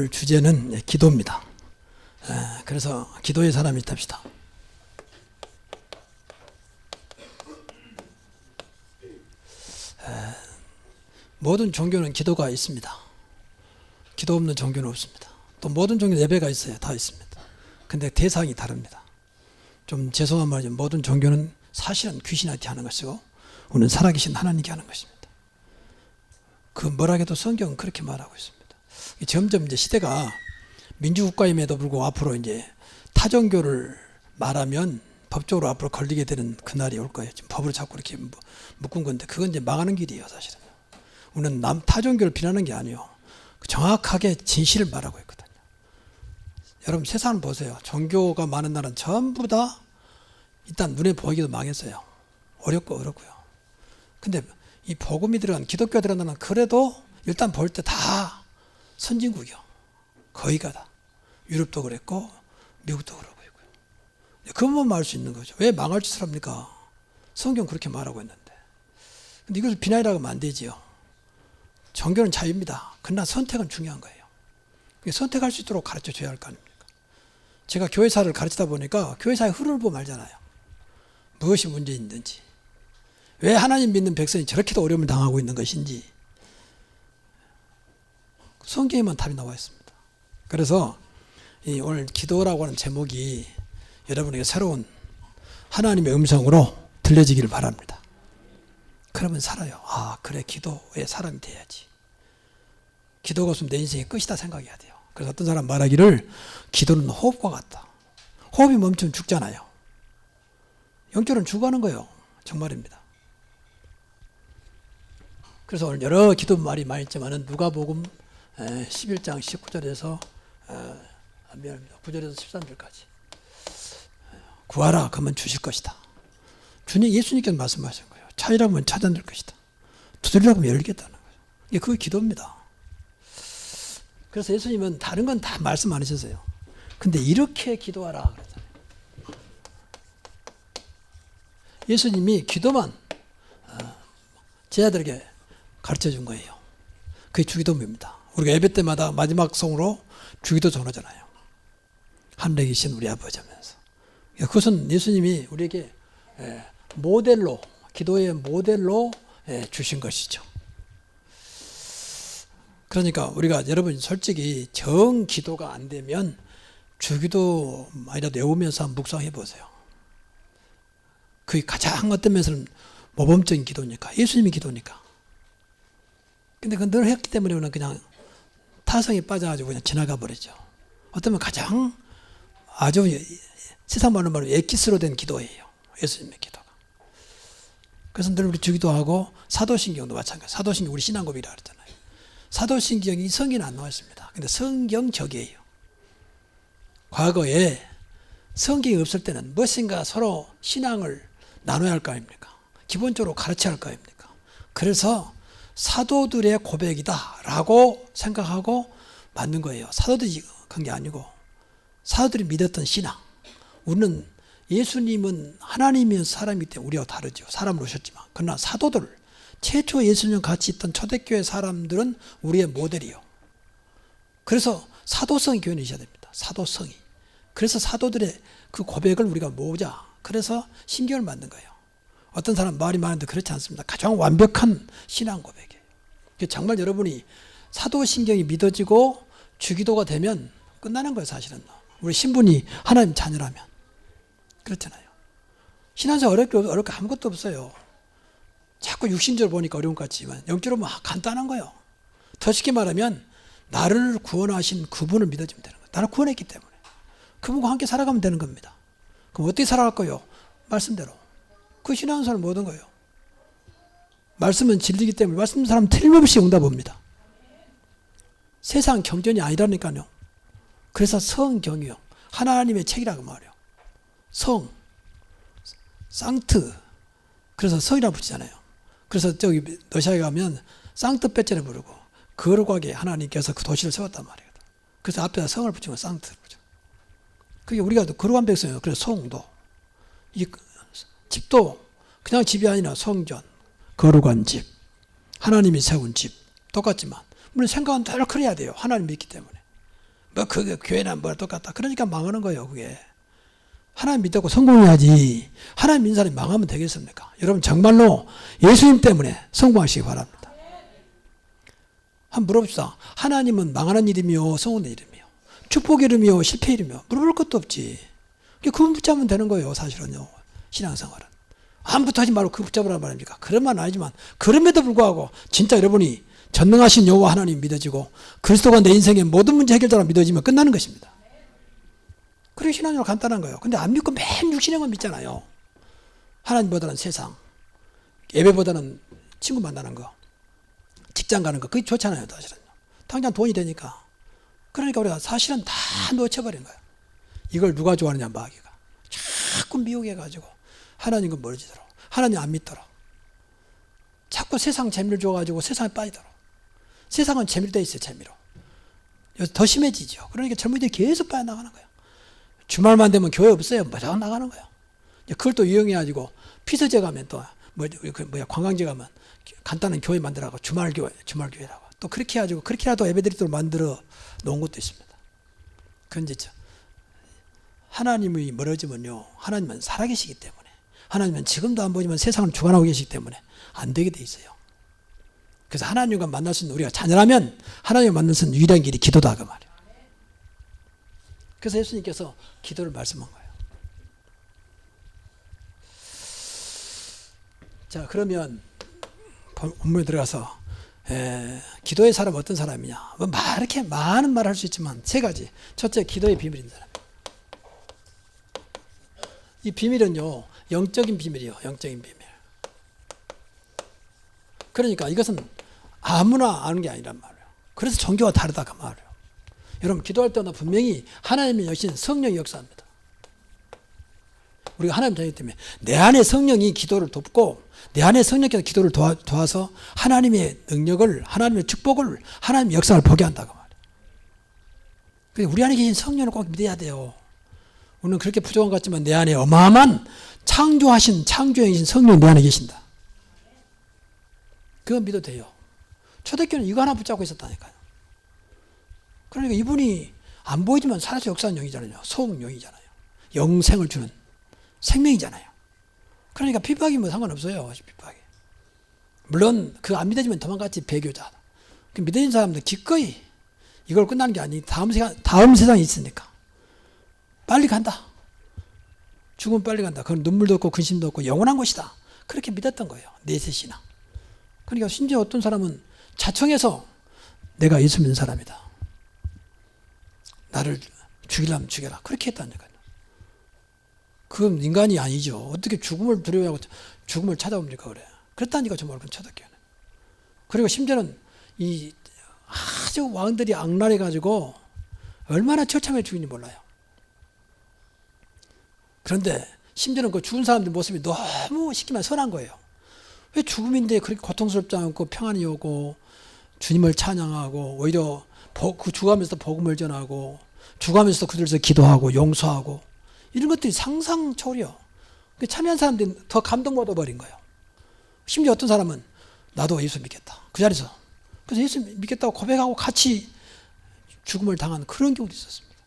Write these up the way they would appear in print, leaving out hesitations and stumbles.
오늘 주제는 기도입니다. 그래서 기도의 사람이 됩시다. 모든 종교는 기도가 있습니다. 기도 없는 종교는 없습니다. 또 모든 종교 예배가 있어요. 다 있습니다. 근데 대상이 다릅니다. 좀 죄송한 말이지만 모든 종교는 사실은 귀신한테 하는 것이고 우리는 살아계신 하나님께 하는 것입니다. 그 뭐라 해도 성경은 그렇게 말하고 있습니다. 점점 이제 시대가 민주국가임에도 불구하고 앞으로 이제 타종교를 말하면 법적으로 앞으로 걸리게 되는 그날이 올 거예요. 지금 법으로 자꾸 이렇게 묶은 건데 그건 이제 망하는 길이에요, 사실은. 우리는 타종교를 비난하는 게 아니에요. 정확하게 진실을 말하고 있거든요. 여러분 세상을 보세요. 종교가 많은 나라는 전부 다 일단 눈에 보이기도 망했어요. 어렵고요. 근데 이 복음이 들어간 기독교가 들어간 나라는 그래도 일단 볼 때 다 선진국이요. 거의가 다. 유럽도 그랬고 미국도 그러고 있고요. 그것만 말 수 있는 거죠. 왜 망할 짓을 합니까? 성경 그렇게 말하고 있는데. 근데 이걸 비난이라고 하면 안 되지요. 종교는 자유입니다. 그러나 선택은 중요한 거예요. 선택할 수 있도록 가르쳐 줘야 할 거 아닙니까? 제가 교회사를 가르치다 보니까 교회사의 흐름을 보면 알잖아요. 무엇이 문제 있는지. 왜 하나님 믿는 백성이 저렇게도 어려움을 당하고 있는 것인지. 성경에만 답이 나와 있습니다. 그래서 오늘 기도라고 하는 제목이 여러분에게 새로운 하나님의 음성으로 들려지기를 바랍니다. 그러면 살아요. 아, 그래, 기도의 사람이 돼야지. 기도가 없으면 내 인생의 끝이다 생각해야 돼요. 그래서 어떤 사람 말하기를 기도는 호흡과 같다. 호흡이 멈추면 죽잖아요. 영적으로는 죽어가는 거예요. 정말입니다. 그래서 오늘 여러 기도 말이 많이 있지만 누가복음 11장 19절에서 미안합니다. 9절에서 13절까지 구하라 그러면 주실 것이다. 주님 예수님께서 말씀하신 거예요. 찾으라면 찾아낼 것이다. 두드리라면 열겠다는 거예요. 이게 그게 기도입니다. 그래서 예수님은 다른 건 다 말씀 안 하셨어요. 근데 이렇게 기도하라 그러잖아요. 예수님이 기도만 제자들에게 가르쳐 준 거예요. 그게 주기도입니다. 우리가 예배 때마다 마지막 성으로 주기도 전하잖아요. 하늘에 계신 우리 아버지 하면서. 그것은 예수님이 우리에게 모델로, 기도의 모델로 주신 것이죠. 그러니까 우리가 여러분 솔직히 정 기도가 안 되면 주기도만이라도 외우면서 한번 묵상해 보세요. 그게 가장 어떤 면에서는 모범적인 기도니까, 예수님이 기도니까. 근데 그건 늘 했기 때문에 우리는 그냥 타성에 빠져가지고 그냥 지나가 버리죠. 어쩌면 가장 아주 세상 말로 말하면 엑기스로 된 기도예요. 예수님의 기도가. 그래서 늘 우리 주기도하고 사도신경도 마찬가지. 사도신경 우리 신앙고비라 그랬잖아요. 사도신경이 성경에 안 나와 있습니다. 근데 성경적이에요. 과거에 성경이 없을 때는 무엇인가 서로 신앙을 나눠야 할 거 아닙니까? 기본적으로 가르쳐야 할 거 아닙니까? 그래서 사도들의 고백이다라고 생각하고 만든 거예요. 사도들이 그런 게 아니고 사도들이 믿었던 신앙. 우리는 예수님은 하나님이면 사람이기 때문에 우리와 다르죠. 사람으로 오셨지만. 그러나 사도들, 최초 예수님과 같이 있던 초대교회 사람들은 우리의 모델이요. 그래서 사도성이 교회는 있어야 됩니다. 사도성이. 그래서 사도들의 그 고백을 우리가 모으자. 그래서 신경을 만든 거예요. 어떤 사람 말이 많은데 그렇지 않습니다. 가장 완벽한 신앙 고백이에요. 정말 여러분이 사도신경이 믿어지고 주기도가 되면 끝나는 거예요, 사실은. 우리 신분이 하나님 자녀라면. 그렇잖아요. 신앙생활 어렵게 아무것도 없어요. 자꾸 육신적으로 보니까 어려운 것 같지만 영적으로 보면 간단한 거예요. 더 쉽게 말하면 나를 구원하신 그분을 믿어주면 되는 거예요. 나를 구원했기 때문에. 그분과 함께 살아가면 되는 겁니다. 그럼 어떻게 살아갈 거예요? 말씀대로. 그 신앙생활 모든 거예요. 말씀은 진리이기 때문에 말씀 사람 틀림없이 응답합니다. 세상 경전이 아니라니까요. 그래서 성경이요. 하나님의 책이라고 말해요. 성, 상트. 그래서 성이라고 붙이잖아요. 그래서 저기 러시아에 가면 상트 빼째를 부르고 거룩하게 하나님께서 그 도시를 세웠단 말이에요. 그래서 앞에다 성을 붙이면 상트를 붙여. 그게 우리가 거룩한 백성이에요. 그래서 성도. 이 집도 그냥 집이 아니라 성전, 거룩한 집, 하나님이 세운 집 똑같지만 물론 생각은 늘 그래야 돼요. 하나님 믿기 때문에. 뭐 그게 교회나 뭐 똑같다. 그러니까 망하는 거예요. 그게. 하나님 믿고 성공해야지. 하나님 믿는 사람이 망하면 되겠습니까? 여러분 정말로 예수님 때문에 성공하시기 바랍니다. 한번 물어봅시다. 하나님은 망하는 일이며 성공의 일이며 축복의 일이며 실패의 일이며 물어볼 것도 없지. 그건 붙잡으면 되는 거예요. 사실은요. 신앙생활은. 아무것도 하지 말고 그거 붙잡으란 말입니까? 그런 말은 아니지만 그럼에도 불구하고 진짜 여러분이 전능하신 여호와 하나님 믿어지고 그리스도가 내 인생의 모든 문제 해결자로 믿어지면 끝나는 것입니다. 그게 신앙적으로 간단한 거예요. 근데 안 믿고 맨 육신의 건 믿잖아요. 하나님보다는 세상, 예배보다는 친구 만나는 거, 직장 가는 거, 그게 좋잖아요. 사실은. 당장 돈이 되니까. 그러니까 우리가 사실은 다 놓쳐버린 거예요. 이걸 누가 좋아하느냐, 마귀가. 자꾸 미혹해가지고 하나님과 멀어지도록, 하나님 안 믿도록. 자꾸 세상 재미를 줘가지고 세상에 빠지도록. 세상은 재미로 돼 있어요, 재미로. 더 심해지죠. 그러니까 젊은이들이 계속 빠져나가는 거예요. 주말만 되면 교회 없어요. 마저 나가는 거예요. 그걸 또 이용해가지고 피서제 가면 또 관광지 가면 간단한 교회 만들라고 주말교회라고 또 그렇게 해가지고 그렇게라도 예배드리도록 만들어 놓은 것도 있습니다. 그건 이제 하나님이 멀어지면요, 하나님은 살아계시기 때문에, 하나님은 지금도 안 보지만 세상을 주관하고 계시기 때문에 안 되게 돼 있어요. 그래서 하나님과 만날 수 있는 우리가 자녀라면 하나님과 만날 수 있는 유일한 길이 기도다 그 말이에요. 그래서 예수님께서 기도를 말씀한 거예요. 자, 그러면 본문에 들어가서 기도의 사람 어떤 사람이냐? 뭐 이렇게 많은 말을 할 수 있지만 세 가지. 첫째, 기도의 비밀인 사람. 이 비밀은요, 영적인 비밀이에요. 영적인 비밀. 그러니까 이것은 아무나 아는 게 아니란 말이에요. 그래서 종교와 다르다 그 말이에요. 여러분 기도할 때마다 분명히 하나님의 여신 성령이 역사합니다. 우리가 하나님 자녀이기 때문에 내 안에 성령이 기도를 돕고 내 안에 성령께서 기도를 도와서 하나님의 능력을, 하나님의 축복을, 하나님의 역사를 보게 한다고 말이에요. 그래서 우리 안에 계신 성령을 꼭 믿어야 돼요. 우리는 그렇게 부족한 것 같지만 내 안에 어마어마한 창조하신 창조형이신 성령이 내 안에 계신다. 그건 믿어도 돼요. 초대교회는 이거 하나 붙잡고 있었다니까요. 그러니까 이분이 안 보이지만 살아서 역사하는 영이잖아요. 소음영이잖아요. 영생을 주는 생명이잖아요. 그러니까 핍박이 뭐 상관없어요. 핍박이. 물론 그 안 믿어지면 도망갔지 배교자. 그 믿어진 사람들 기꺼이 이걸 끝나는 게 아니 다음 세상이 있으니까 빨리 간다. 죽으면 빨리 간다. 그건 눈물도 없고 근심도 없고 영원한 곳이다. 그렇게 믿었던 거예요. 내세시나. 그러니까 심지어 어떤 사람은 자청해서 내가 예수 믿는 사람이다. 나를 죽이려면 죽여라. 그렇게 했다니까요. 그건 인간이 아니죠. 어떻게 죽음을 두려워하고 죽음을 찾아옵니까? 그래. 그랬다니까 정말 그 초대교회는. 그리고 심지어는 이 아주 왕들이 악랄해가지고 얼마나 처참하게 죽인지 몰라요. 그런데 심지어는 그 죽은 사람들 모습이 너무 쉽게 말해 선한 거예요. 왜 죽음인데 그렇게 고통스럽지 않고 평안이 오고 주님을 찬양하고 오히려 그 죽어가면서 복음을 전하고 죽어가면서 그들에서 기도하고 용서하고 이런 것들이 상상 초월이요. 참여한 사람들이 더 감동받아 버린 거예요. 심지어 어떤 사람은 나도 예수 믿겠다. 그 자리에서. 그래서 예수 믿겠다고 고백하고 같이 죽음을 당한 그런 경우도 있었습니다.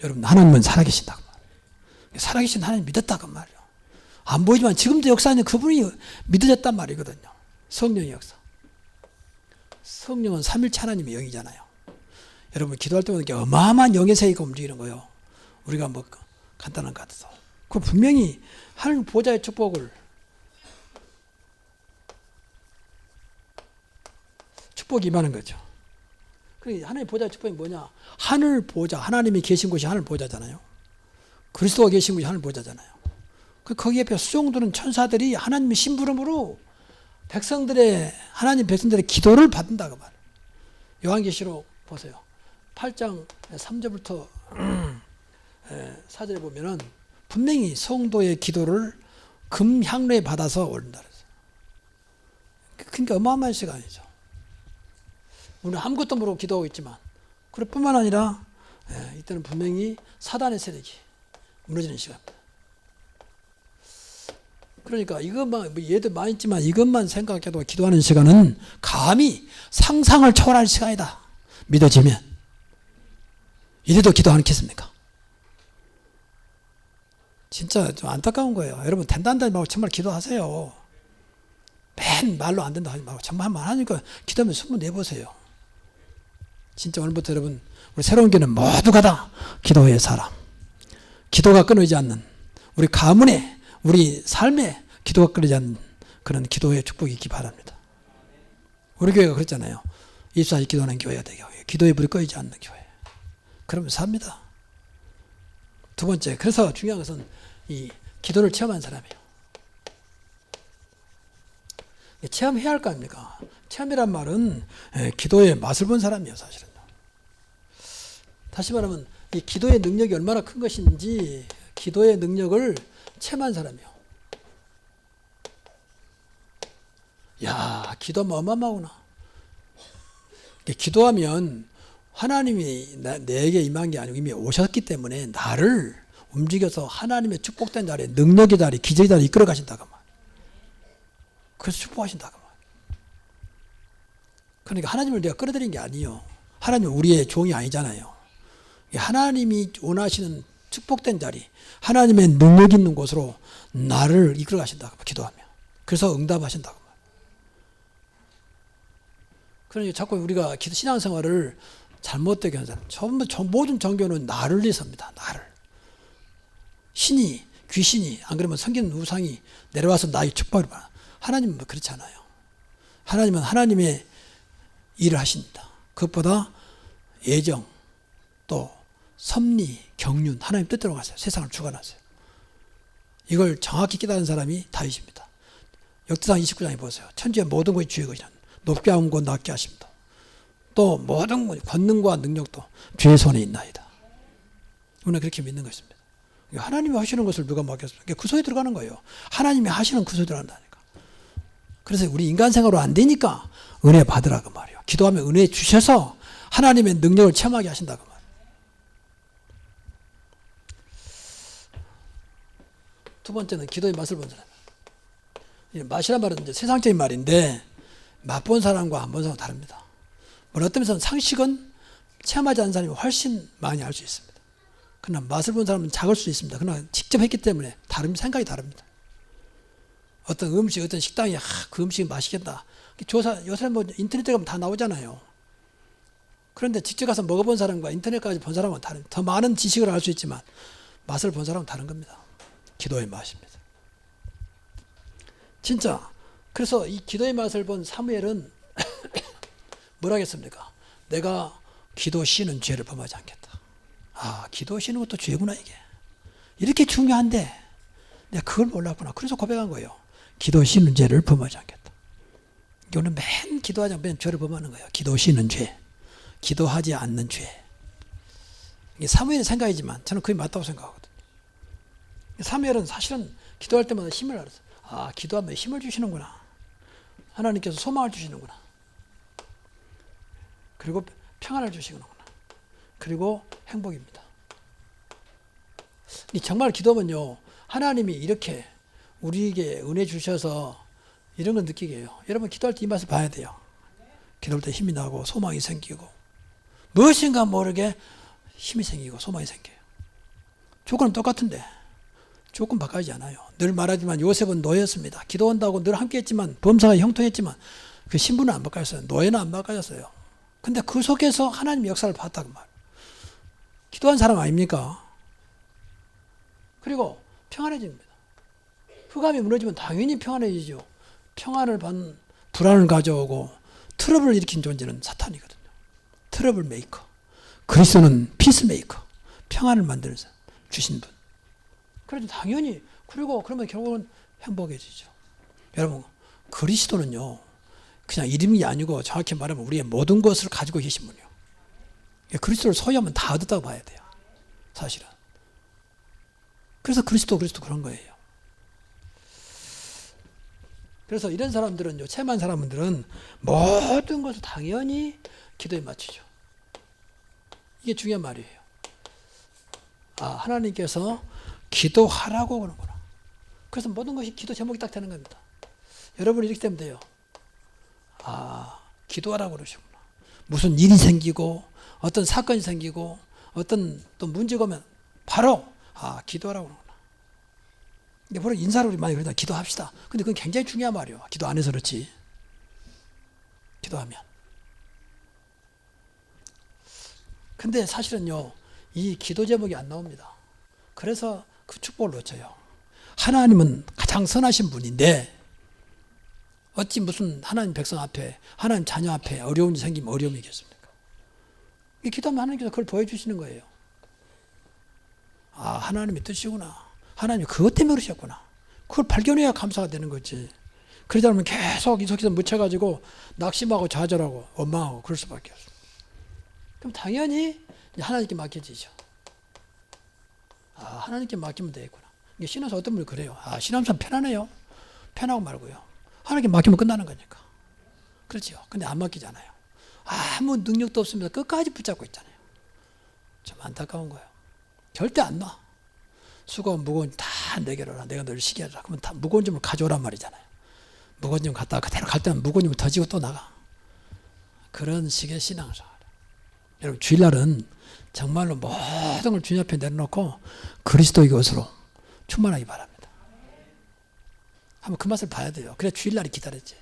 여러분 하나님은 살아계신다고 말이에요. 살아계신 하나님 믿었다고 말이에요. 안 보이지만 지금도 역사하는 그분이 믿어졌단 말이거든요. 성령의 역사. 성령은 삼일체 하나님의 영이잖아요. 여러분 기도할 때마다 어마어마한 영의 세계가 움직이는 거예요. 우리가 뭐 간단한 것 같아서. 그 분명히 하나님 보좌의 축복을 축복이 임하는 거죠. 하나님 보좌의 축복이 뭐냐? 하늘 보좌, 하나님이 계신 곳이 하늘 보좌잖아요. 그리스도가 계신 곳이 하늘 보좌잖아요. 거기 옆에 수종드는 천사들이 하나님의 심부름으로 하나님 백성들의 기도를 받는다고 말해요. 요한계시록 보세요. 8장 3절부터 4절에 보면은 분명히 성도의 기도를 금향로에 받아서 올린다 그랬어요. 그러니까 어마어마한 시간이죠. 우리는 아무것도 모르고 기도하고 있지만 그럴 뿐만 아니라 이때는 분명히 사단의 세력이 무너지는 시간입니다. 그러니까 이것만 얘도 많이 있지만 이것만 생각해도 기도하는 시간은 감히 상상을 초월할 시간이다. 믿어지면 이래도 기도 안 했겠습니까? 진짜 좀 안타까운 거예요. 여러분 된다는 말고 정말 기도하세요. 맨 말로 안 된다 하지 말고 정말 하니까 기도하면 소문 내보세요. 진짜 오늘부터 여러분 우리 새로운 교회는 모두가 다 기도의 사람, 기도가 끊어지지 않는 우리 가문에 우리 삶에 기도가 끊어지지 않는 그런 기도의 축복이 있기 바랍니다. 우리 교회가 그랬잖아요. 24시간 기도하는 교회가 되고 기도의 불이 꺼지지 않는 교회. 그러면 삽니다. 두 번째, 그래서 중요한 것은 이 기도를 체험한 사람이에요. 체험해야 할 거 아닙니까? 체험이란 말은 기도의 맛을 본 사람이에요, 사실은. 다시 말하면 이 기도의 능력이 얼마나 큰 것인지 기도의 능력을 체험한 사람이에요. 야, 기도하면 어마어마하구나. 기도하면 하나님이 내게 임한 게 아니고 이미 오셨기 때문에 나를 움직여서 하나님의 축복된 자리에 능력의 자리, 기적의 자리에 이끌어 가신다고 말. 그래서 축복하신다고 말. 그러니까 하나님을 내가 끌어들인 게 아니에요. 하나님은 우리의 종이 아니잖아요. 하나님이 원하시는 축복된 자리, 하나님의 능력 있는 곳으로 나를 이끌어 가신다고 기도하면. 그래서 응답하신다고 말. 그러니까 자꾸 우리가 신앙생활을 잘못되게 하는 사람. 전부 모든 종교는 나를 위해서입니다. 나를. 신이, 귀신이, 안 그러면 성긴 우상이 내려와서 나의 축복을 받아. 하나님은 그렇지 않아요. 하나님은 하나님의 일을 하십니다. 그것보다 예정, 또 섭리, 경륜, 하나님 뜻대로 가세요. 세상을 주관하세요. 이걸 정확히 깨달은 사람이 다윗입니다. 역대상 29장에 보세요. 천지의 모든 것이 주의 것이라. 높게 하온 것 낮게 하십니다. 또 모든 권능과 능력도 주의 손에 있나이다. 우리는 그렇게 믿는 것입니다. 하나님이 하시는 것을 누가 맡겼습니까? 그 속에 들어가는 거예요. 하나님이 하시는 그 속에 들어간다니까. 그래서 우리 인간 생활로 안 되니까 은혜 받으라고 말이에요. 기도하면 은혜 주셔서 하나님의 능력을 체험하게 하신다고 말이에요. 두 번째는 기도의 맛을 본 사람. 맛이란 말은 이제 세상적인 말인데 맛본 사람과 안 본 사람은 다릅니다. 어떤 면에서는 상식은 체험하지 않은 사람이 훨씬 많이 알 수 있습니다. 그러나 맛을 본 사람은 작을 수 있습니다. 그러나 직접 했기 때문에 생각이 다릅니다. 어떤 음식, 어떤 식당이 그 음식이 맛있겠다. 조사, 요새 뭐 인터넷에 가면 다 나오잖아요. 그런데 직접 가서 먹어본 사람과 인터넷까지 본 사람은 다릅니다. 더 많은 지식을 알 수 있지만 맛을 본 사람은 다른 겁니다. 기도의 맛입니다. 진짜 그래서 이 기도의 맛을 본 사무엘은 뭐라 했습니까? 내가 기도 쉬는 죄를 범하지 않겠다. 아, 기도 쉬는 것도 죄구나 이게. 이렇게 중요한데 내가 그걸 몰랐구나. 그래서 고백한 거예요. 기도 쉬는 죄를 범하지 않겠다. 이거는 맨 기도하지 않으면 죄를 범하는 거예요. 기도 쉬는 죄, 기도하지 않는 죄. 이게 사무엘의 생각이지만 저는 그게 맞다고 생각하거든요. 사무엘은 사실은 기도할 때마다 힘을 알았어요. 아, 기도하면 힘을 주시는구나. 하나님께서 소망을 주시는구나. 그리고 평안을 주시는구나. 그리고 행복입니다. 정말 기도하면요, 하나님이 이렇게 우리에게 은혜 주셔서 이런 걸 느끼게 해요. 여러분 기도할 때 이 맛을 봐야 돼요. 기도할 때 힘이 나고 소망이 생기고 무엇인가 모르게 힘이 생기고 소망이 생겨요. 조건은 똑같은데 조건 바꿔지지 않아요. 늘 말하지만 요셉은 노예였습니다. 기도한다고 늘 함께했지만 범사가 형통했지만 그 신분은 안 바꿔졌어요. 노예는 안 바꿔졌어요. 근데 그 속에서 하나님 역사를 봤다고 말. 기도한 사람 아닙니까? 그리고 평안해집니다. 흑암이 무너지면 당연히 평안해지죠. 평안을 받는 불안을 가져오고 트러블을 일으킨 존재는 사탄이거든요. 트러블 메이커. 그리스도는 피스 메이커. 평안을 만들어서 주신 분. 그래도 당연히 그리고 그러면 결국은 행복해지죠. 여러분 그리스도는요 그냥 이름이 아니고 정확히 말하면 우리의 모든 것을 가지고 계신 분이요. 그리스도를 소유하면 다 얻었다고 봐야 돼요. 사실은. 그래서 그리스도 그런 거예요. 그래서 이런 사람들은요, 체험한 사람들은 모든 것을 당연히 기도에 맞추죠. 이게 중요한 말이에요. 아, 하나님께서 기도하라고 그러는구나. 그래서 모든 것이 기도 제목이 딱 되는 겁니다. 여러분이 이렇게 되면 돼요. 아, 기도하라고 그러시구나. 무슨 일이 생기고, 어떤 사건이 생기고, 어떤 또 문제가 오면 바로 기도하라고 그러구나. 근데 바로 인사를 우리 많이 그러다 기도합시다. 근데 그건 굉장히 중요한 말이에요. 기도 안 해서 그렇지. 기도하면. 근데 사실은요, 이 기도 제목이 안 나옵니다. 그래서 그 축복을 놓쳐요. 하나님은 가장 선하신 분인데 어찌 무슨 하나님 백성 앞에, 하나님 자녀 앞에 어려움이 생기면 어려움이겠습니까? 기도하면 하나님께서 그걸 보여주시는 거예요. 하나님의 뜻이구나. 하나님이 그것 때문에 그러셨구나. 그걸 발견해야 감사가 되는 거지. 그러다 보면 계속 이 속에서 묻혀가지고 낙심하고 좌절하고 원망하고 그럴 수밖에 없어요. 그럼 당연히 하나님께 맡겨지죠. 하나님께 맡기면 되겠구나. 신앙사 어떤 분이 그래요. 신앙사 편하네요. 편하고 말고요. 하나님께 맡기면 끝나는 거니까. 그렇죠. 근데 안 맡기잖아요. 아무 능력도 없으면서 끝까지 붙잡고 있잖아요. 좀 안타까운 거예요. 절대 안 놔. 수고 무거운 다 내게로 라 내가 널 쉬게 하라. 그러면 다 무거운 짐을 가져오란 말이잖아요. 무거운 짐 갖다가 그대로 갈 때는 무거운 짐을 더 지고 또 나가. 그런 식의 신앙생활. 여러분 주일날은 정말로 모든 걸 주님 앞에 내려놓고 그리스도의 것으로 충만하기 바랍니다. 한번 그 맛을 봐야 돼요. 그래 주일날이 기다려져요.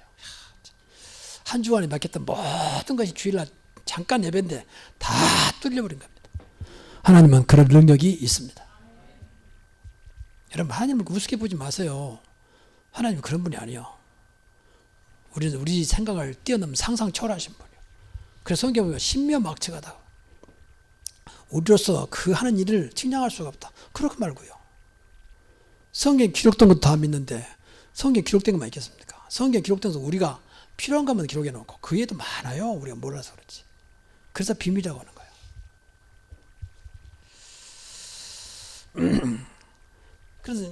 한 주간에 맡겼던 모든 것이 주일날 잠깐 예배인데 다 뚫려버린 겁니다. 하나님은 그런 능력이 있습니다. 여러분 하나님을 우습게 보지 마세요. 하나님은 그런 분이 아니에요. 우리는 우리 생각을 뛰어넘는 상상 초월하신 분이에요. 그래서 성경에 보면 신묘막측하다. 우리로서 그 하는 일을 측량할 수가 없다. 그렇게 말고요. 성경에 기록된 것도 다 믿는데 성경에 기록된 것만 있겠습니까? 성경에 기록된 것도 우리가 필요한 것만 기록해 놓고 그 외에도 많아요. 우리가 몰라서 그렇지. 그래서 비밀이라고 하는 거예요.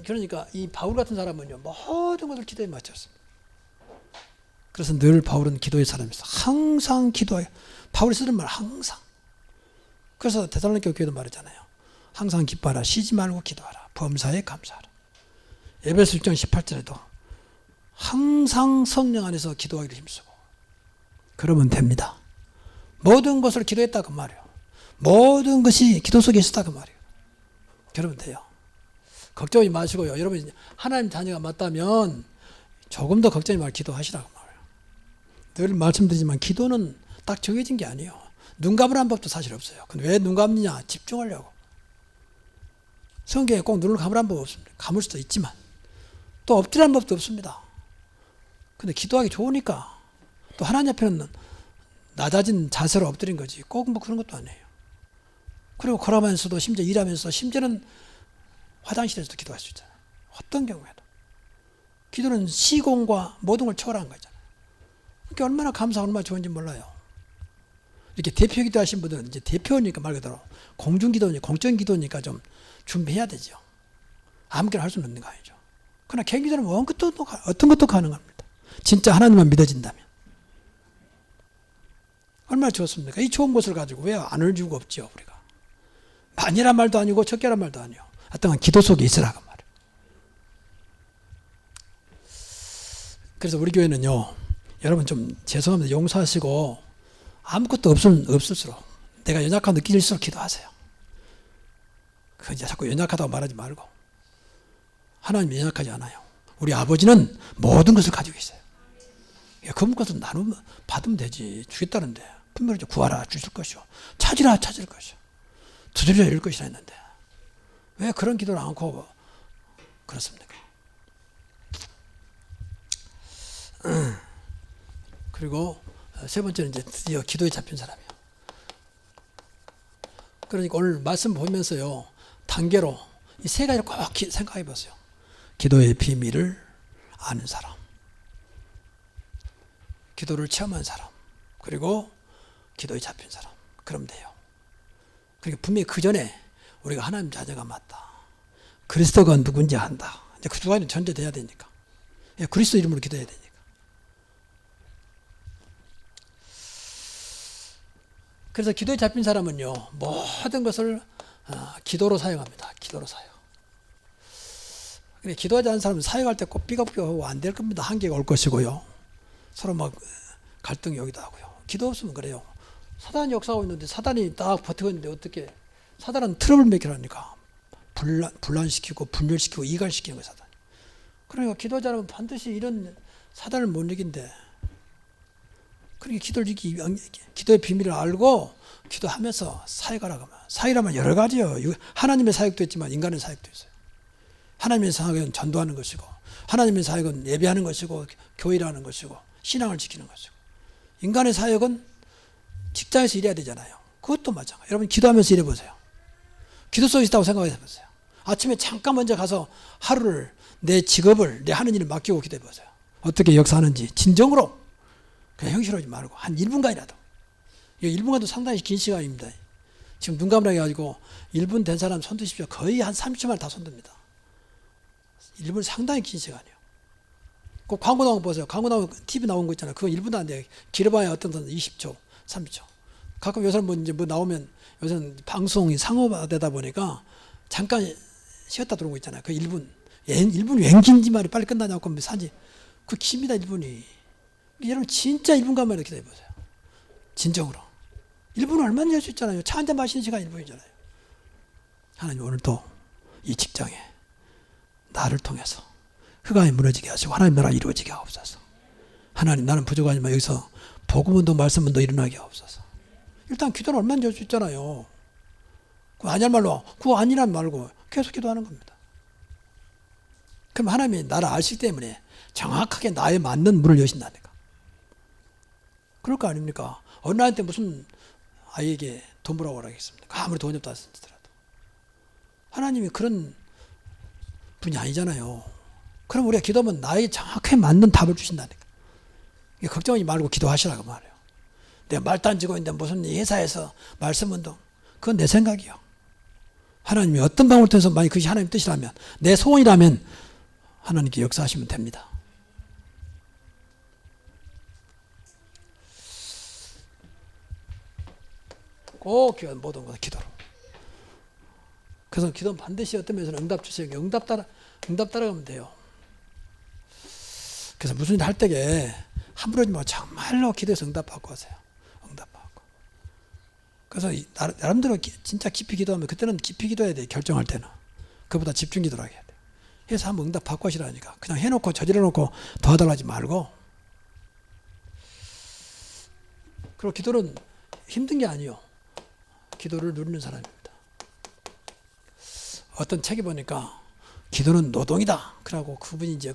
그러니까 이 바울 같은 사람은요, 모든 것을 기도에 맞췄습니다. 그래서 늘 바울은 기도의 사람이었어. 항상 기도해. 바울이 쓰는 말 항상. 그래서 데살로니가 교회도 말했잖아요. 항상 기뻐하라. 쉬지 말고 기도하라. 범사에 감사하라. 에베소 6장 18절에도 항상 성령 안에서 기도하기를 힘쓰고 그러면 됩니다. 모든 것을 기도했다 그 말이에요. 모든 것이 기도 속에 있었다 그 말이에요. 그러면 돼요. 걱정하지 마시고요. 여러분 하나님 자녀가 맞다면 조금 더 걱정하지 말고 기도하시라고 말해요. 늘 말씀드리지만 기도는 딱 정해진 게 아니에요. 눈 감으라는 법도 사실 없어요. 근데 왜 눈 감느냐? 집중하려고. 성경에 꼭 눈을 감으라는 법 없습니다. 감을 수도 있지만 또 엎드리라는 법도 없습니다. 근데 기도하기 좋으니까 또 하나님 앞에는 낮아진 자세로 엎드린 거지 꼭 뭐 그런 것도 아니에요. 그리고 걸어가면서도 심지어 일하면서 심지어는 화장실에서도 기도할 수 있잖아요. 어떤 경우에도. 기도는 시공과 모든 걸 초월한 거잖아요. 그러니까 얼마나 감사하고 얼마나 좋은지 몰라요. 이렇게 대표 기도하신 분들은 이제 대표니까 말 그대로 공중기도니까 공적기도니까 좀 준비해야 되죠. 아무렇게나 할 수는 없는 거 아니죠. 그러나 개인 기도는 어떤 것도 가능합니다. 진짜 하나님만 믿어진다면. 얼마나 좋습니까? 이 좋은 것을 가지고 왜 안 울주고 없죠, 우리가. 많이란 말도 아니고 적게란 말도 아니요. 하여튼 기도 속에 있으라고 말이에요. 그래서 우리 교회는요, 여러분 좀 죄송합니다. 용서하시고 아무것도 없을수록 내가 연약하고 느낄수록 기도하세요. 그 이제 자꾸 연약하다고 말하지 말고 하나님 연약하지 않아요. 우리 아버지는 모든 것을 가지고 있어요. 그 것을 나누면 받으면 되지. 주겠다는데 분명히 구하라 주실 것이요 찾으라 찾을 것이요 두드리라 열 것이라 했는데 왜 그런 기도를 않고 그렇습니까? 그리고 세 번째는 이제 드디어 기도에 잡힌 사람이에요. 그러니까 오늘 말씀 보면서요 단계로 이 세 가지를 꼭 생각해 보세요. 기도의 비밀을 아는 사람, 기도를 체험한 사람, 그리고 기도에 잡힌 사람. 그러면 돼요. 그러니까 분명히 그 전에 우리가 하나님 자녀가 맞다. 그리스도가 누군지 안다. 이제 그 두 가지는 전제돼야 되니까. 그리스도 이름으로 기도해야 되니까. 그래서 기도에 잡힌 사람은요, 모든 것을 기도로 사용합니다. 기도로 사용. 근데 기도하지 않은 사람은 사용할 때 꼭 삐걱삐걱하고 안 될 겁니다. 한계가 올 것이고요. 서로 막 갈등이 오기도 하고요. 기도 없으면 그래요. 사단이 역사하고 있는데 사단이 딱 버티고 있는데 어떻게 사단은 트러블 메이커라니까. 분란시키고 분열시키고 이갈시키는 거예요, 사단. 그러니까 기도자는 반드시 이런 사단을 못 이긴데, 그러니까 기도의 비밀을 알고 기도하면서 사역하라고 하면, 사역이라면 여러 가지요. 하나님의 사역도 있지만 인간의 사역도 있어요. 하나님의 사역은 전도하는 것이고, 하나님의 사역은 예배하는 것이고, 교회를 하는 것이고, 신앙을 지키는 것이고, 인간의 사역은 직장에서 일해야 되잖아요. 그것도 마찬가지예요. 여러분 기도하면서 일해보세요. 기도 속에 있다고 생각해보세요. 아침에 잠깐 먼저 가서 하루를, 내 직업을, 내 하는 일을 맡기고 기도해보세요. 어떻게 역사하는지 진정으로. 그냥 형식으로 하지 말고 한 1분간이라도. 1분간도 상당히 긴 시간입니다. 지금 눈 감으라 해가지고 1분 된 사람 손 드십시오. 거의 한 30초 만에 다 손듭니다. 1분 상당히 긴 시간이에요. 그 광고 나온 거 보세요. 광고 나온 TV 나온 거 있잖아요. 그거 1분도 안 돼요. 길어봐야 어떤 사람은 20초, 30초. 가끔 요새 뭐 나오면 요새는 방송이 상호되다 보니까 잠깐 쉬었다 들어온 거 있잖아요. 그 1분. 1분 왠긴지 말이 빨리 끝나냐고 사지. 그 깁니다, 1분이. 여러분 진짜 1분간만 이렇게 기도해보세요. 진정으로. 1분은 얼마나 할 수 있잖아요. 차 한잔 마시는 시간 1분이잖아요. 하나님 오늘도 이 직장에 나를 통해서 흑암이 무너지게 하시고 하나님 나라 이루어지게 하옵소서. 하나님 나는 부족하지만 여기서 복음운동 말씀운동 일어나게 하옵소서. 일단 기도는 얼마나 할 수 있잖아요. 그거 아니란 말로 그거 아니란 말고 계속 기도하는 겁니다. 그럼 하나님이 나를 아시기 때문에 정확하게 나에 맞는 문을 여신다니까. 그럴 거 아닙니까? 어느 날한테 무슨 아이에게 돈 벌라고 하겠습니까? 아무리 돈이 없다 하더라도. 하나님이 그런 분이 아니잖아요. 그럼 우리가 기도하면 나에 정확하게 맞는 답을 주신다니까. 걱정하지 말고 기도하시라고 말해요. 내가 말도 안 지고 있는데 무슨 회사에서 말씀운동. 그건 내 생각이요. 하나님이 어떤 방법을 통해서 만약 그것이 하나님 뜻이라면, 내 소원이라면 하나님께 역사하시면 됩니다. 꼭 모든 것은 기도로. 그래서 기도는 반드시 어떤 면에서는 응답 주세요. 응답 따라가면 돼요. 그래서 무슨 일 할 때에 함부로 하지 말고 정말로 기도해서 응답받고 하세요. 응답받고. 그래서 나름대로 진짜 깊이 기도하면 그때는 깊이 기도해야 돼요. 결정할 때는. 그보다 집중 기도를 해야 돼요. 해서 한번 응답받고 하시라니까. 그냥 해놓고 저질러놓고 도와달라고 하지 말고. 그리고 기도는 힘든 게 아니에요. 기도를 누리는 사람입니다. 어떤 책에 보니까 기도는 노동이다. 그러고 그분이 이제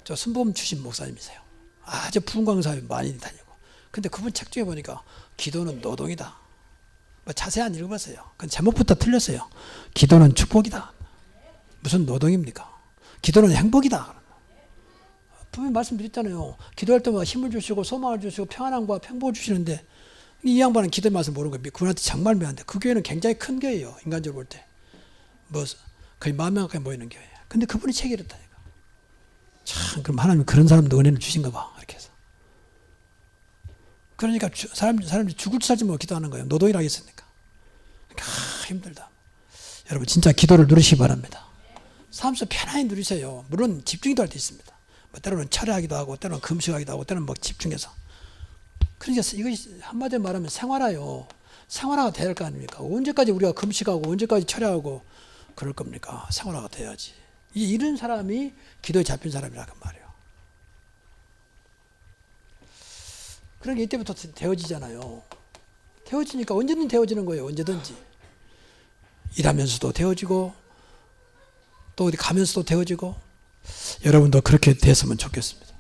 저 순복음 출신 목사님이세요. 아주 풍광사에 많이 다니고. 근데 그분 책 중에 보니까 기도는 노동이다. 뭐 자세히 안 읽어봤어요. 그 제목부터 틀렸어요. 기도는 축복이다. 무슨 노동입니까? 기도는 행복이다. 분명히 말씀드렸잖아요. 기도할 때마다 힘을 주시고 소망을 주시고 평안함과 평복을 주시는데 이 양반은 기도의 맛을 모르는 거예요. 그분한테 정말 미안한데 그 교회는 굉장히 큰 교회예요. 인간적으로 볼 때. 뭐 거의 10,000명 가까이 모이는 교회예요. 근데 그분이 책을 읽었다니까. 참 그럼 하나님이 그런 사람도 은혜를 주신가 봐. 이렇게 해서. 그러니까 사람들이 죽을 줄 살지 뭐 기도하는 거예요. 노동이라 했으니까. 힘들다. 여러분 진짜 기도를 누리시기 바랍니다. 삶 속에 편안히 누리세요. 물론 집중기도 할 때 있습니다. 뭐 때로는 철회하기도 하고 때로는 금식하기도 하고 때로는 뭐 집중해서. 그러니까 이것이 한마디로 말하면 생활화요. 생활화가 돼야 할 거 아닙니까? 언제까지 우리가 금식하고 언제까지 철회하고 그럴 겁니까? 생활화가 돼야지. 이런 사람이 기도에 잡힌 사람이라고 말이에요. 그러니까 이때부터 되어지잖아요. 되어지니까 언제든 되어지는 거예요. 언제든지. 일하면서도 되어지고 또 어디 가면서도 되어지고 여러분도 그렇게 됐으면 좋겠습니다.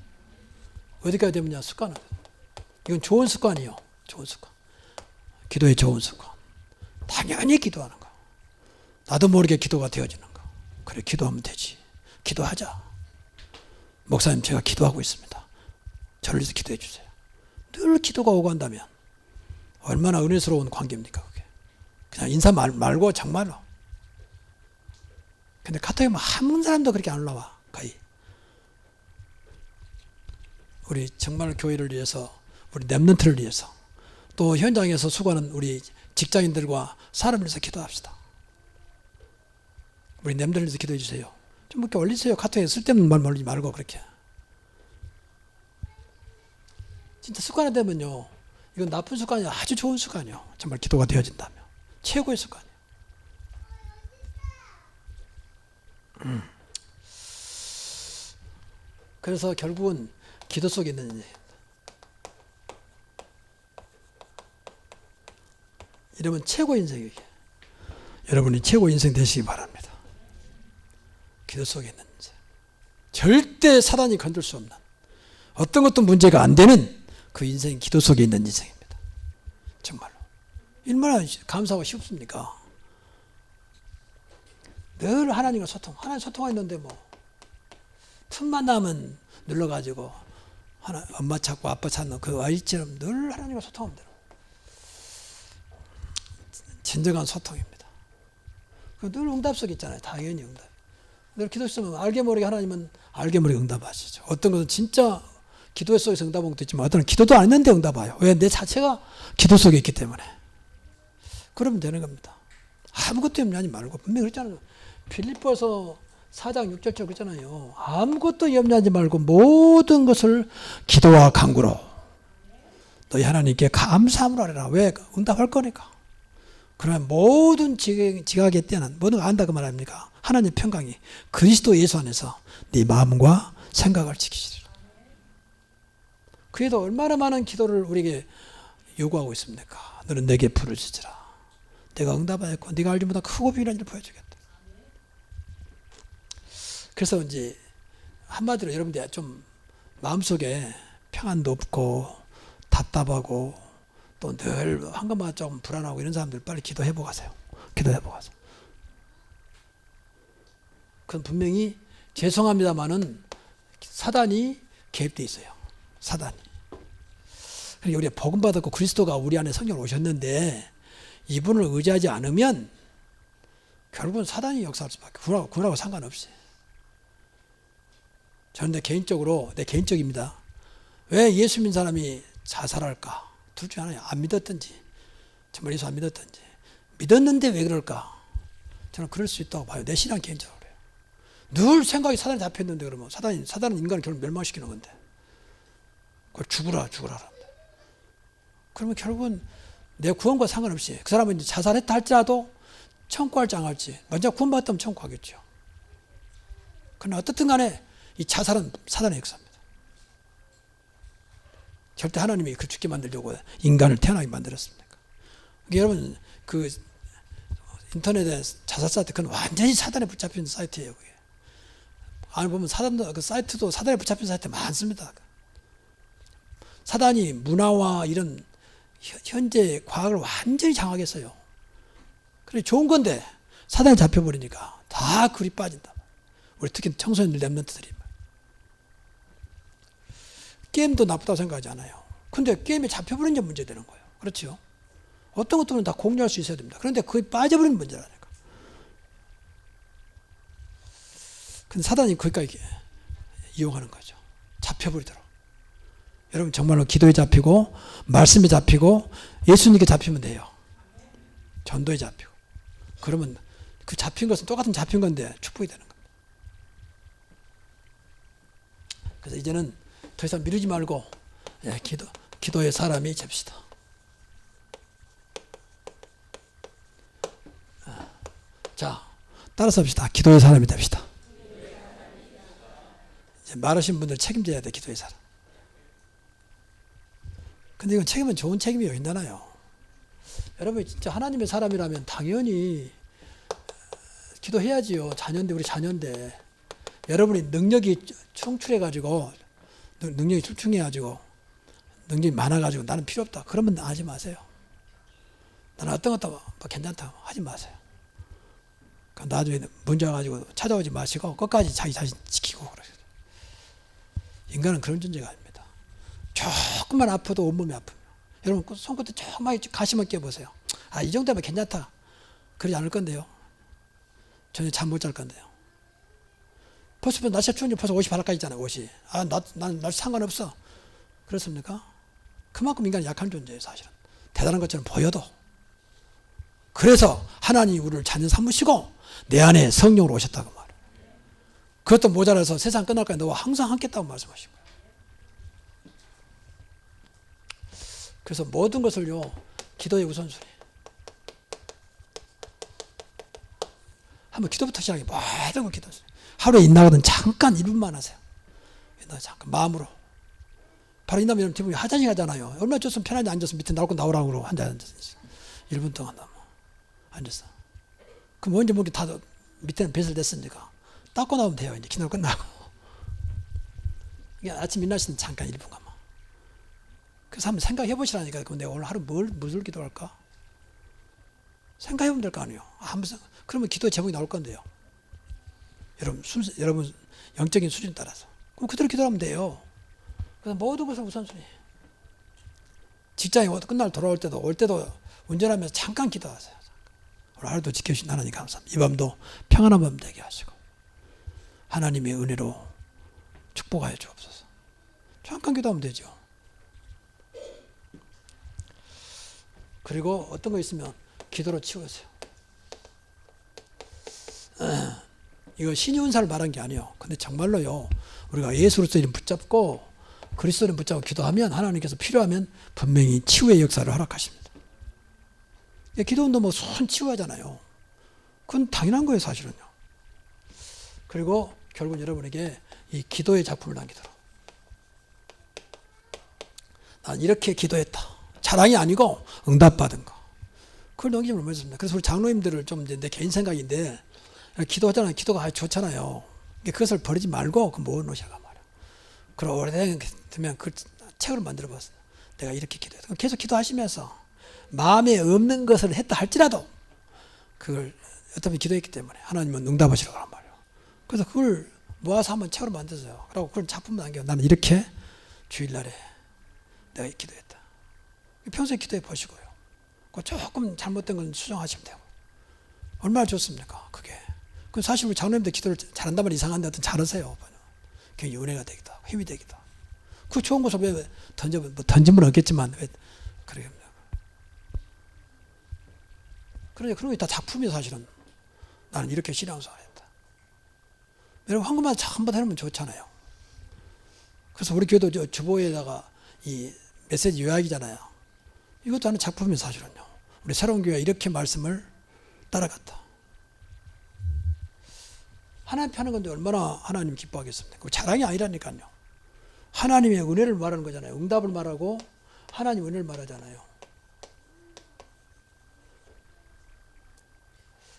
어디까지 되면요? 습관은. 이건 좋은 습관이에요. 좋은 습관. 기도의 좋은 습관. 당연히 기도하는 거. 나도 모르게 기도가 되어지는 거. 그래 기도하면 되지. 기도하자. 목사님 제가 기도하고 있습니다. 저를 위해서 기도해 주세요. 늘 기도가 오고 한다면 얼마나 은혜스러운 관계입니까 그게. 그냥 인사 말고 정말로. 근데 카톡에 한 사람도 그렇게 안 올라와 거의. 우리 정말 교회를 위해서 우리 렘넌트를 위해서 또 현장에서 수고하는 우리 직장인들과 사람을 위해서 기도합시다. 우리 렘넌트를 위해서 기도해 주세요. 좀 이렇게 올리세요. 카톡에 쓸데없는 말 올리지 말고 그렇게. 진짜 습관이 되면요. 이건 나쁜 습관이 아니라 아주 좋은 습관이에요. 정말 기도가 되어진다면. 최고의 습관이에요. 그래서 결국은 기도 속에 있는 인생입니다. 이러면 최고 인생이에요. 여러분이 최고 인생 되시기 바랍니다. 기도 속에 있는 인생. 절대 사단이 건들 수 없는, 어떤 것도 문제가 안 되는 그 인생이 기도 속에 있는 인생입니다. 정말로. 얼마나 감사하고 쉽습니까? 늘 하나님과 소통. 하나님 소통하는데 뭐 틈만 나면 눌러가지고 엄마 찾고 아빠 찾는 그 아이처럼 늘 하나님과 소통하면 돼요. 진정한 소통입니다. 늘 응답 속에 있잖아요. 당연히 응답. 늘 기도 있으면 알게 모르게 하나님은 알게 모르게 응답하시죠. 어떤 것은 진짜 기도 속에서 응답한 것도 있지만 어떤 기도도 안 했는데 응답해요. 왜? 내 자체가 기도 속에 있기 때문에. 그러면 되는 겁니다. 아무것도 염려하지 말고, 분명히 그랬잖아요. 빌립보서 4장 6절처럼 그랬잖아요. 아무것도 염려하지 말고 모든 것을 기도와 간구로 너희 하나님께 감사함으로 하라. 왜? 응답할 거니까. 그러면 모든 지각에 뛰어난 모든 걸 안다 그 말 아닙니까? 하나님의 평강이 그리스도 예수 안에서 네 마음과 생각을 지키시리라. 그래도 얼마나 많은 기도를 우리에게 요구하고 있습니까? 너는 내게 부르짖으라. 내가 응답하였고 네가 알지 못한 크고 비밀한 일을 보여주겠다. 그래서 이제 한마디로 여러분들 좀 마음속에 평안도 없고 답답하고 또 늘 한것마다 조금 불안하고 이런 사람들 빨리 기도해보고 가세요. 기도해보고 가세요. 그건 분명히 죄송합니다만은 사단이 개입되어 있어요. 사단이. 그러니까 우리가 복음 받았고 그리스도가 우리 안에 성령으로 오셨는데 이분을 의지하지 않으면 결국은 사단이 역사할 수밖에. 그거하고 상관없이. 저는 내 개인적입니다. 왜 예수 믿는 사람이 자살할까? 둘 중에 하나예요. 안 믿었든지, 정말 예수 안 믿었든지. 믿었는데 왜 그럴까? 저는 그럴 수 있다고 봐요. 내 신앙 개인적으로 그래요. 늘 생각이 사단에 잡혔는데 그러면 사단은 인간을 결국 멸망시키는 건데. 그걸 죽으라. 그러면 결국은 내 구원과 상관없이 그 사람은 이제 자살했다 할지라도 천국할지 안 할지 먼저 구원받았다면 천국하겠죠. 그러나 어떻든 간에 이 자살은 사단의 역사입니다. 절대 하나님이 그 죽게 만들려고 인간을 태어나게 만들었습니까? 여러분 그 인터넷에 자살 사이트 그건 완전히 사단에 붙잡힌 사이트예요. 그게. 안에 보면 그 사이트도 사단에 붙잡힌 사이트 많습니다. 사단이 문화와 이런 현재 과학을 완전히 장악했어요. 그래 좋은 건데 사단에 잡혀버리니까 다 그리 빠진다. 우리 특히 청소년들 랩런트들이 게임도 나쁘다고 생각하지 않아요. 근데 게임에 잡혀버린 게 문제되는 거예요. 그렇죠? 어떤 것들은 다 공유할 수 있어야 됩니다. 그런데 거기 빠져버린 문제라니까. 근데 사단이 거기까지 이용하는 거죠. 잡혀버리도록. 여러분 정말로 기도에 잡히고 말씀에 잡히고 예수님께 잡히면 돼요. 전도에 잡히고. 그러면 그 잡힌 것은 똑같은 잡힌 건데 축복이 되는 겁니다. 그래서 이제는 더 이상 미루지 말고 기도의 사람이 됩시다. 자, 따라서 합시다. 기도의 사람이 됩시다. 이제 말하신 분들 책임져야 돼. 기도의 사람. 근데 이건 책임은 좋은 책임이 여긴잖아요. 여러분이 진짜 하나님의 사람이라면 당연히 기도해야지요. 자녀인데 우리 자녀인데 여러분이 능력이 충출해가지고 능력이 출중해가지고 능력이 많아가지고 나는 필요 없다. 그러면 하지 마세요. 나는 어떤 것도 괜찮다. 하지 마세요. 나중에 문제 와가지고 찾아오지 마시고 끝까지 자기 자신 지키고 그러세요. 인간은 그런 존재가 아닙니다. 조금만 아파도 온몸이 아픕니다. 여러분 손끝에 조금만 가시만 껴보세요. 아, 이 정도면 괜찮다. 그러지 않을 건데요. 전혀 잠 못 잘 건데요. 벌써 날씨가 추운지 벌써 옷이 바닥까지 있잖아요. 옷이. 아, 난 날씨 상관없어. 그렇습니까? 그만큼 인간이 약한 존재예요. 사실은. 대단한 것처럼 보여도. 그래서 하나님이 우리를 자녀 삼으시고 내 안에 성령으로 오셨다고 말해요. 그것도 모자라서 세상 끝날까지 너와 항상 함께했다고 말씀하신 거예요. 그래서 모든 것을요. 기도의 우선순위. 한번 기도부터 시작해. 모든 걸 기도하세요. 하루에 인나거든 잠깐 1분만 하세요. 잠깐 마음으로. 바로 인나면 기분이 화장실 가잖아요. 얼마나 줬으면 편하게 앉아서 밑에 나올 거 나오라고 그러고 앉아 1분 동안 앉아서. 그럼 언제 목이 다 밑에는 배설됐으니까 닦고 나오면 돼요. 이제 기도 끝나고. 이게 아침 일어나시면 잠깐 1분간. 그래서 한번 생각해 보시라니까. 그럼 내가 오늘 하루 무엇을 기도할까? 생각해 보면 될 거 아니에요. 그러면 기도 제목이 나올 건데요. 여러분 영적인 수준 따라서. 그럼 그대로 기도하면 돼요. 그래서 모든 것을 우선순위. 직장에 끝날 돌아올 때도 올 때도 운전하면서 잠깐 기도하세요. 오늘 하루도 지켜주신 하나님 감사합니다. 이 밤도 평안한 밤 되게 하시고 하나님의 은혜로 축복하여 주옵소서. 잠깐 기도하면 되죠. 그리고 어떤 거 있으면 기도로 치우세요. 이거 신의 은사를 말한 게 아니에요. 근데 정말로요, 우리가 예수로서 이름 붙잡고 그리스도를 붙잡고 기도하면 하나님께서 필요하면 분명히 치유의 역사를 허락하십니다. 기도운도 뭐 손 치유하잖아요. 그건 당연한 거예요, 사실은요. 그리고 결국 여러분에게 이 기도의 작품을 남기도록. 난 이렇게 기도했다. 자랑이 아니고 응답받은 거. 그걸 넘기면 얼마나. 그래서 우리 장로님들을 좀 내 개인 생각인데, 기도하잖아요. 기도가 아주 좋잖아요. 그것을 버리지 말고 그 모아놓으셔가 말이야. 그럼 오래되면 그 책을 만들어 봤어요. 내가 이렇게 기도했다. 계속 기도하시면서 마음에 없는 것을 했다 할지라도 그걸 어차피 기도했기 때문에 하나님은 응답하시라고 하란 말이에요. 그래서 그걸 모아서 한번 책으로 만드세요. 그리고 그걸 작품을 남겨. 나는 이렇게 주일날에 내가 기도했다. 평소에 기도해 보시고요. 그 조금 잘못된 건 수정하시면 되고. 얼마나 좋습니까? 그게. 그 사실 우리 장로님들 기도를 잘한다면 이상한데 하여튼 잘하세요. 그게 은혜가 되기도 하고 힘이 되기도 하고. 그 좋은 것을 왜 던지면 없겠지만 왜 그래요. 그러니까 그런 게 다 작품이에요, 사실은. 나는 이렇게 신앙생활 했다. 여러분 한국만 한번 해놓으면 좋잖아요. 그래서 우리 교회도 주보에다가 이 메시지 요약이잖아요. 이것도 하는 작품이에요, 사실은요. 우리 새로운 교회가 이렇게 말씀을 따라갔다. 하나님 하는 건데 얼마나 하나님 기뻐하겠습니까? 자랑이 아니라니까요. 하나님의 은혜를 말하는 거잖아요. 응답을 말하고 하나님 은혜를 말하잖아요.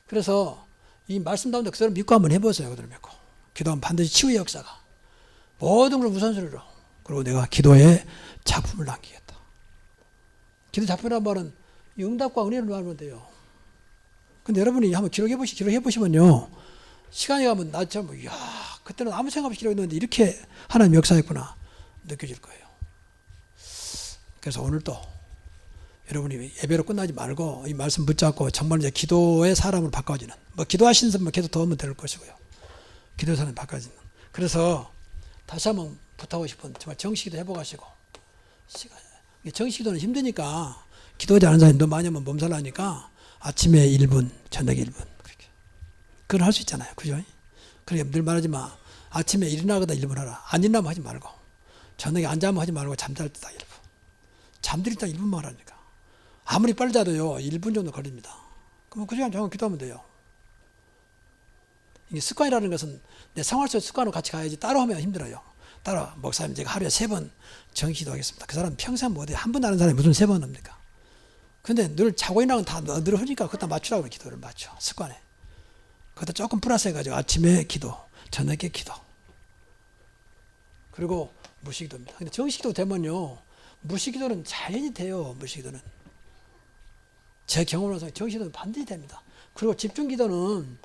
그래서 이 말씀 가운데 그 사람 믿고 한번 해보세요. 그대로 믿고. 기도하면 반드시 치유의 역사가. 모든 걸 우선순위로. 그리고 내가 기도에 작품을 남기겠다. 기도 작품이란 말은 응답과 은혜를 말하면 돼요. 근데 여러분이 한번 기록해보시면요. 시간이 가면 나처럼, 이야, 그때는 아무 생각 없이 기록했는데 이렇게 하나님 역사했구나. 느껴질 거예요. 그래서 오늘도 여러분이 예배로 끝나지 말고 이 말씀 붙잡고 정말 이제 기도의 사람으로 바꿔지는, 뭐 기도하시는 분만 계속 도우면 될 것이고요. 기도의 사람이 바꿔지는. 그래서 다시 한번 부탁하고 싶은 정말 정식기도 해보가시고, 정식기도는 힘드니까 기도하지 않은 사람이 너무 많이 하면 몸살나니까 아침에 1분, 저녁에 1분. 그렇게. 그건 할 수 있잖아요. 그죠? 그러니까 늘 말하지 마. 아침에 일어나거나 1분 하라. 안 일어나면 하지 말고. 저녁에 안 자면 하지 말고 잠잘 때 딱 1분. 잠들 때 1분만 하라니까. 아무리 빨리 자도요, 1분 정도 걸립니다. 그럼 그 시간 정말 기도하면 돼요. 이게 습관이라는 것은 내 생활 속 습관으로 같이 가야지 따로 하면 힘들어요. 따로, 목사님, 제가 하루에 3번 정기도 하겠습니다. 그 사람 평생 못해. 한 번 하는 사람이 무슨 3번 합니까? 근데 늘 자고 일어나면 다 늘 하니까 그것도 맞추라고 기도를 맞춰. 습관에. 그것도 조금 플러스 해가지고 아침에 기도, 저녁에 기도. 그리고 무식기도입니다. 근데 정식기도 되면요, 무식기도는 자연히 돼요. 무식기도는. 제 경험으로서 정식기도는 반드시 됩니다. 그리고 집중기도는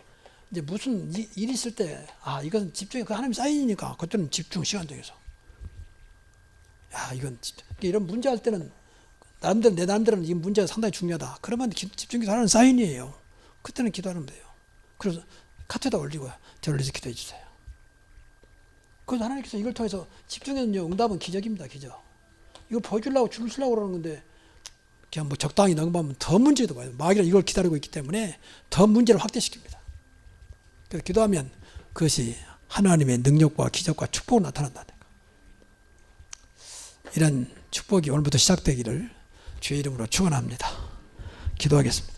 이제 무슨 일이 있을 때, 이건 집중이 그 하나님 사인이니까 그때는 집중 시간 정해서. 이건 이런 문제 할 때는 내 나름대로는 이 문제가 상당히 중요하다. 그러면 집중기도 하는 사인이에요. 그때는 기도하면 돼요. 그래서 카트에다 올리고요. 저를 위해서 기도해 주세요. 그래서 하나님께서 이걸 통해서 집중해서 응답은 기적입니다. 기적. 이거 보여주려고 줄을 쓰려고 그러는 건데 그냥 뭐 적당히 넘어가면 더 문제도 와요. 마귀가 이걸 기다리고 있기 때문에 더 문제를 확대시킵니다. 그래서 기도하면 그것이 하나님의 능력과 기적과 축복으로 나타난다는 거. 이런 축복이 오늘부터 시작되기를 주의 이름으로 축원합니다. 기도하겠습니다.